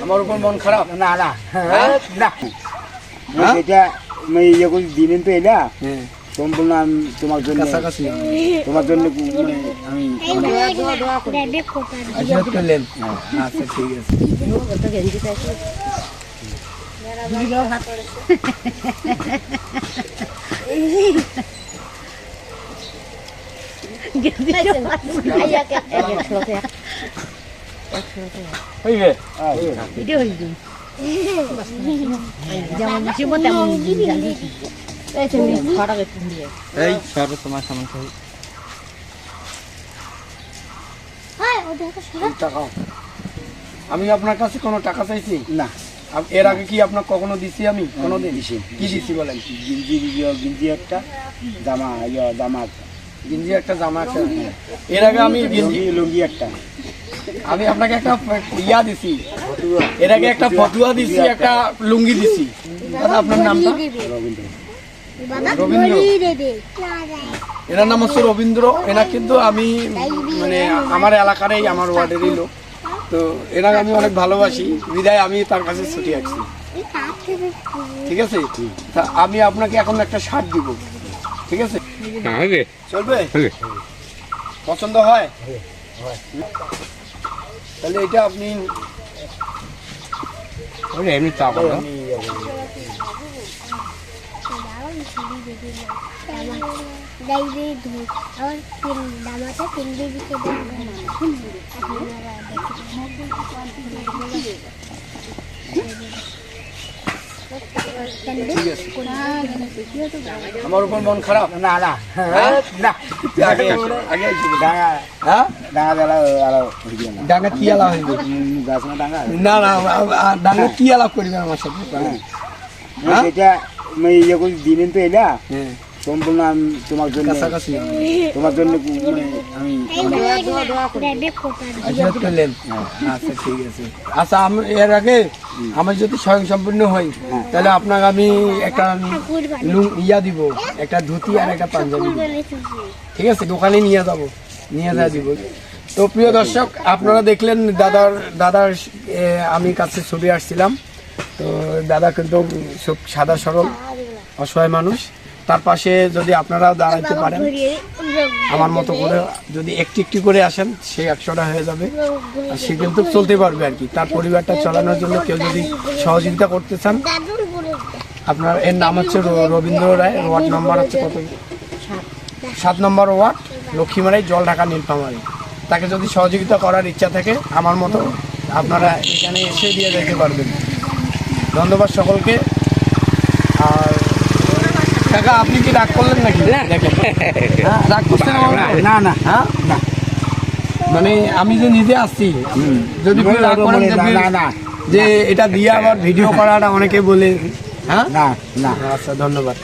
আমার উপর মন খারাপ? না না না সেটা আমি ইয়ে করে দিলেন তো এটা সম্পূর্ণ আমি তোমার জন্য কাছাকাছি তোমার জন্য মানে আমি আশীর্বাদ করলেন। আচ্ছা ঠিক আছে। হইবে এই সরো তোমার সমস্যা টাকা। আমি আপনার কাছে কোনো টাকা চাইছি না। এর আগে কি আপনার কখনো দিছি? আমি কোনোদিন দিছি। কি দিছি বলেন? গিঞ্জি একটা জামা জামা গিঞ্জি একটা, জামা একটা। এর আগে আমি লুঙ্গি একটা আমি আপনাকে একটা ইয়া দিছি, এর আগে একটা ফতুয়া দিছি, একটা লুঙ্গি দিছি। দাদা আপনার নামটা? রবীন্দ্র। এনার নাম হচ্ছে রবীন্দ্র। এনা কিন্তু আমি মানে আমার এলাকারই, আমার ওয়ার্ডেরই লোক। তো এনাকে আমি অনেক ভালোবাসি, বিদায় আমি তার কাছে ছুটি আসছি। ঠিক আছে, তা আমি আপনাকে এখন একটা শার্ট দিব, ঠিক আছে? চলবে? পছন্দ হয়? তাহলে এটা আপনি এমনি চা করো। আমার উপর মন খারাপ? না না না ডাঙ্গা কি আলাপ হইবে? না না ডাঙ্গা কি আলাপ করবে আমার সাথে? সেটা আমি ইয়ে করে দিলেন তো এটা সম্পূর্ণ আমি তোমার জন্য কাছাকাছি তোমার জন্য মানে আমি আশীর্বাদ করলেন। আচ্ছা ঠিক আছে। আচ্ছা এর আগে আমার যদি স্বয়ং সম্পূর্ণ হয় তাহলে আপনাকে আমি একটা ইয়া দিব, একটা ধুতি আর একটা পাঞ্জাবি দিব, ঠিক আছে? দোকানে নিয়ে যাবো, নিয়ে যা দিব। তো প্রিয় দর্শক, আপনারা দেখলেন দাদার আমি কাছে ছবি আসছিলাম। তো দাদা কিন্তু সব সাদা সরল অসহায় মানুষ। তার পাশে যদি আপনারা দাঁড়াইতে পারেন, আমার মতো করে যদি একটি করে আসেন, সে 100টা হয়ে যাবে। আর সে কিন্তু চলতে পারবে আর কি। তার পরিবারটা চালানোর জন্য কেউ যদি সহযোগিতা করতে চান, আপনার এর নাম হচ্ছে রবীন্দ্র রায়। ওয়ার্ড নাম্বার হচ্ছে কত? 7 নম্বর ওয়ার্ড, লক্ষ্মীমারাই, জলঢাকা, নীলফামারী। তাকে যদি সহযোগিতা করার ইচ্ছা থাকে আমার মতো, আপনারা এখানে এসে দিয়ে যেতে পারবেন। ধন্যবাদ সকলকে। আর কাকা, আপনি কি রাগ করলেন নাকি? দেখেন রাগ করছেন? না না হ্যাঁ, মানে আমি যে নিজে আসছি, যদি রাগ করেন যে এটা দিয়ে আবার ভিডিও করাটা অনেকে বলে, হ্যাঁ না না। আচ্ছা ধন্যবাদ।